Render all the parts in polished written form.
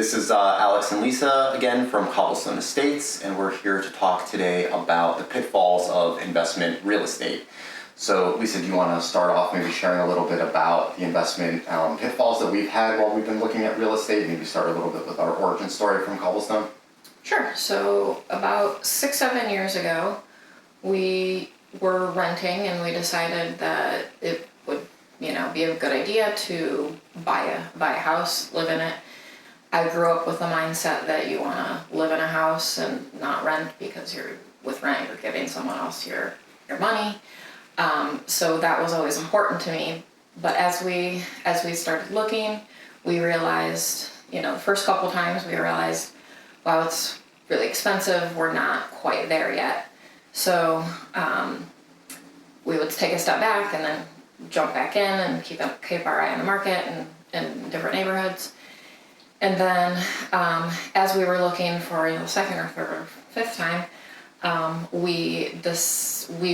This is Alex and Lisa again from Cobblestone Estates, and we're here to talk today about the pitfalls of investment real estate. So Lisa, do you want to start off maybe sharing a little bit about the investment pitfalls that we've had while we've been looking at real estate? Maybe start a little bit with our origin story from Cobblestone. Sure. So about 6-7 years ago, we were renting and we decided that it would, be a good idea to buy a house, live in it. I grew up with the mindset that you want to live in a house and not rent, because with rent you're giving someone else your money. So that was always important to me. But as we started looking, we realized, the first couple times we realized, wow, it's really expensive. We're not quite there yet. So we would take a step back and then jump back in and keep our eye on the market and in different neighborhoods. And then as we were looking for the second or third or fifth time, we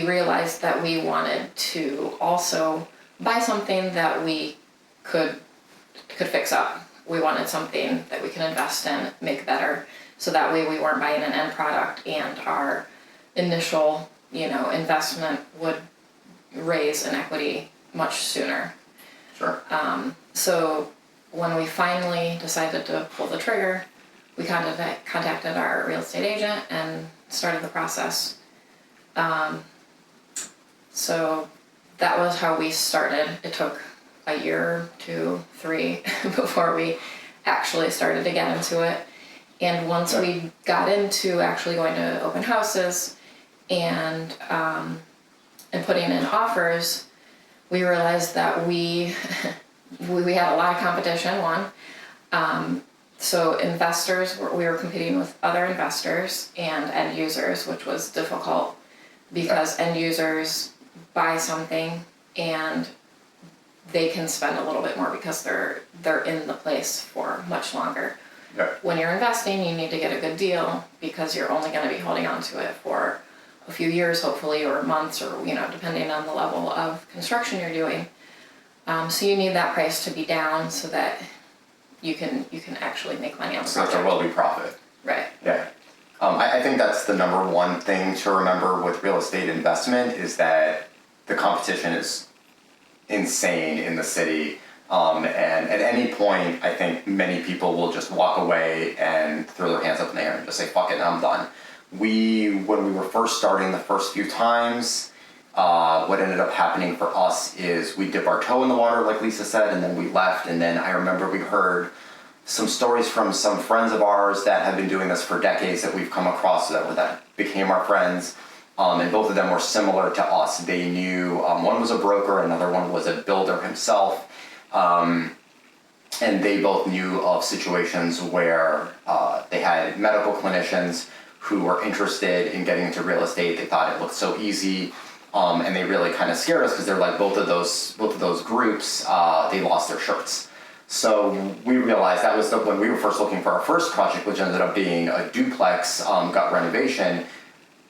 realized that we wanted to also buy something that we could fix up. We wanted something that we can invest in, make better, so that way we weren't buying an end product and our initial investment would raise an equity much sooner. Sure. So when we finally decided to pull the trigger, we contacted our real estate agent and started the process. So that was how we started. It took a year, 2, 3 before we actually started to get into it. And once we got into actually going to open houses and putting in offers, we realized that we had a lot of competition. So investors, we were competing with other investors and end users, which was difficult because end users buy something and they can spend a little bit more because they're in the place for much longer. Yeah. When you're investing, you need to get a good deal because you're only going to be holding on to it for a few years, hopefully, or months, or depending on the level of construction you're doing. So you need that price to be down so that you can actually make money on the project. So there will be profit. Right. Yeah. I think that's the number one thing to remember with real estate investment is that the competition is insane in the city. And at any point, I think many people will just walk away and throw their hands up in the air and just say, fuck it, I'm done. When we were first starting the first few times, what ended up happening for us is we dip our toe in the water, like Lisa said, and then we left. And then I remember we heard some stories from some friends of ours that have been doing this for decades that we've come across that became our friends. And both of them were similar to us. They knew, one was a broker, another one was a builder himself. And they both knew of situations where they had medical clinicians who were interested in getting into real estate. They thought it looked so easy. And they really kind of scared us because they're like both of those groups, they lost their shirts. So we realized that was when we were first looking for our first project, which ended up being a duplex gut renovation.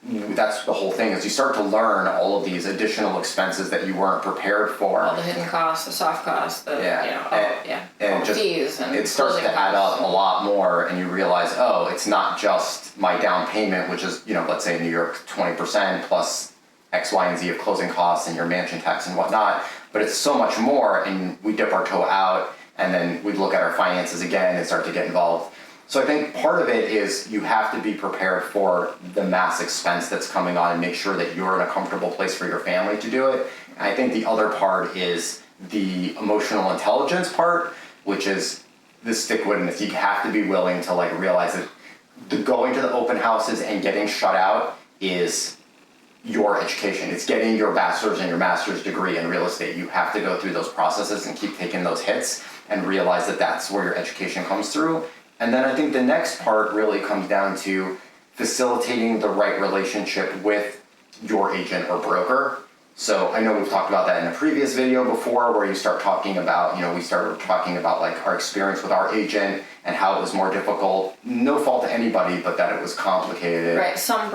That's the whole thing, is you start to learn all of these additional expenses that you weren't prepared for. All the hidden costs, the soft costs, and fees, and it starts to add up a lot more, and you realize, oh, it's not just my down payment, which is, let's say in New York, 20% plus X, Y, and Z of closing costs and your mansion tax and whatnot, but it's so much more, and we dip our toe out, and then we look at our finances again and start to get involved. So I think part of it is you have to be prepared for the mass expense that's coming on and make sure that you're in a comfortable place for your family to do it. And I think the other part is the emotional intelligence part, which is the stick-with-ness. You have to be willing to realize that going to the open houses and getting shut out is your education. It's getting your bachelor's and your master's degree in real estate. You have to go through those processes and keep taking those hits and realize that that's where your education comes through. And then I think the next part really comes down to facilitating the right relationship with your agent or broker. So I know we've talked about that in a previous video before, where you start talking about, we started talking about our experience with our agent and how it was more difficult. No fault to anybody, but that it was complicated. Right. Some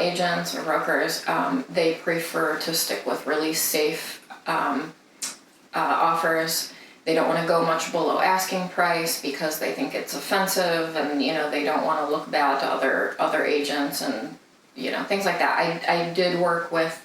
agents or brokers, they prefer to stick with really safe offers. they don't want to go much below asking price because they think it's offensive, and they don't want to look bad to other agents, and things like that. I did work with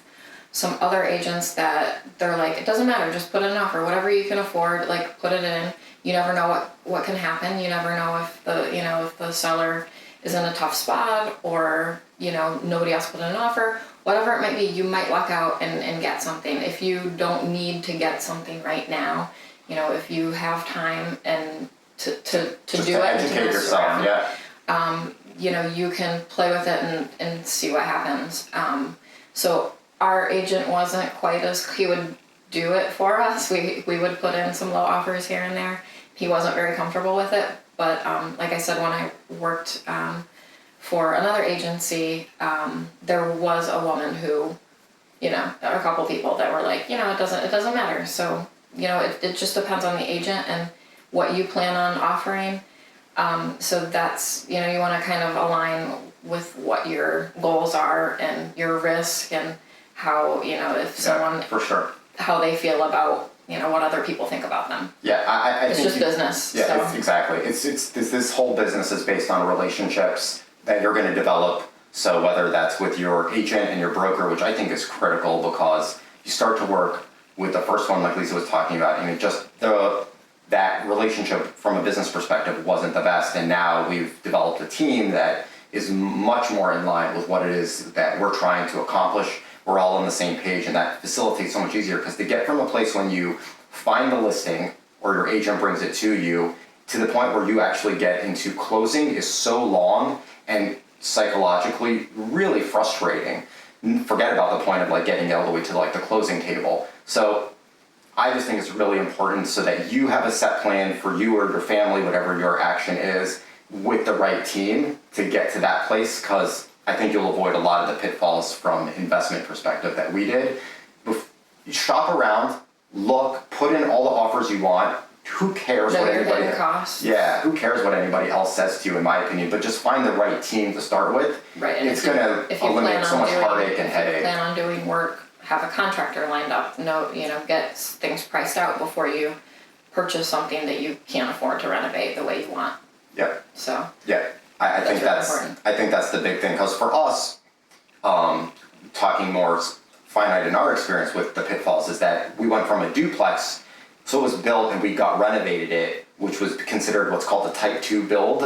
some other agents that they're like, it doesn't matter, just put in an offer, whatever you can afford, like put it in. You never know what can happen. You never know if the seller is in a tough spot, or nobody else put in an offer, whatever it might be. You might luck out and get something. If you don't need to get something right now, if you have time and to Just do to it, educate mess yourself, around, yeah. you can play with it and see what happens. So our agent wasn't quite as, he would do it for us. We would put in some low offers here and there. He wasn't very comfortable with it, but like I said, when I worked for another agency, there was a woman who, a couple people that were like, it doesn't matter. So it just depends on the agent and what you plan on offering. So that's, you want to kind of align with what your goals are and your risk, and how, if someone, for sure, how they feel about, what other people think about them. Yeah, I It's think just business. Yeah, So. exactly. It's this whole business is based on relationships that you're going to develop. So whether that's with your agent and your broker, which I think is critical, because you start to work with the first one, like Lisa was talking about, just that relationship from a business perspective wasn't the best, and now we've developed a team that is much more in line with what it is that we're trying to accomplish. We're all on the same page, and that facilitates so much easier, because to get from a place when you find the listing or your agent brings it to you to the point where you actually get into closing is so long and psychologically really frustrating. Forget about the point of like getting all the way to like the closing table. So I just think it's really important so that you have a set plan for you or your family, whatever your action is, with the right team to get to that place, because I think you'll avoid a lot of the pitfalls from investment perspective that we did. Shop around, look, put in all the offers you want. Who cares what anybody? Costs. Yeah, who cares what anybody else says to you, in my opinion? But just find the right team to start with. Right, and it's going to eliminate so much heartache and headache. If you plan on doing work, have a contractor lined up. Get things priced out before you purchase something that you can't afford to renovate the way you want. Yep. So. Yeah, I think that's really important. I think that's the big thing, because for us, talking more finite in our experience with the Pitfalls, is that we went from a duplex, so it was built and we got renovated it, which was considered what's called the Type 2 build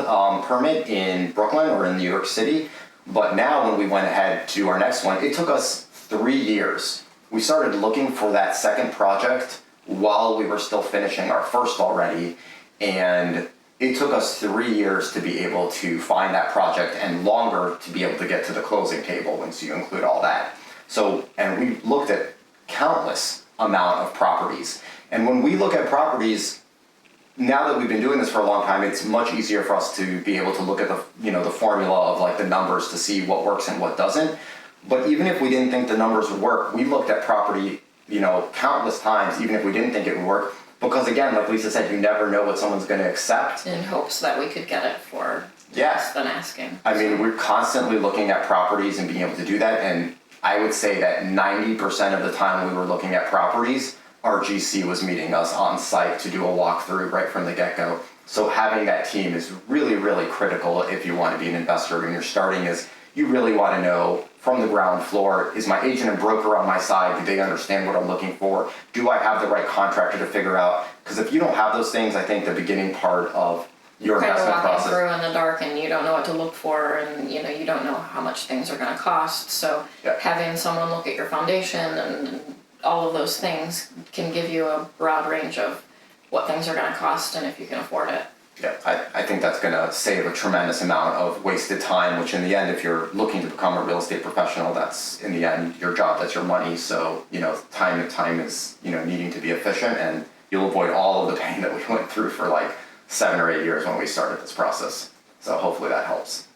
permit in Brooklyn or in New York City. But now when we went ahead to our next one, it took us 3 years. We started looking for that second project while we were still finishing our first already, and it took us 3 years to be able to find that project, and longer to be able to get to the closing table once you include all that. So, and we looked at countless amount of properties. And when we look at properties, now that we've been doing this for a long time, it's much easier for us to be able to look at the formula of like the numbers to see what works and what doesn't. But even if we didn't think the numbers would work, we looked at property, countless times, even if we didn't think it would work. Because again, like Lisa said, you never know what someone's going to accept. In hopes that we could get it for less than asking. I mean, we're constantly looking at properties and being able to do that. And I would say that 90% of the time we were looking at properties, our GC was meeting us on site to do a walkthrough right from the get-go. So having that team is really, really critical if you want to be an investor when you're starting. Is you really want to know from the ground floor, is my agent and broker on my side? Do they understand what I'm looking for? Do I have the right contractor to figure out? Because if you don't have those things, I think the beginning part of your investment walking process. through in the dark, and you don't know what to look for, and you don't know how much things are going to cost. So having someone look at your foundation and all of those things can give you a broad range of what things are going to cost and if you can afford it. Yeah, I think that's going to save a tremendous amount of wasted time, which in the end, if you're looking to become a real estate professional, that's in the end your job, that's your money. So, time is, needing to be efficient, and you'll avoid all of the pain that we went through for like 7 or 8 years when we started this process. So hopefully that helps.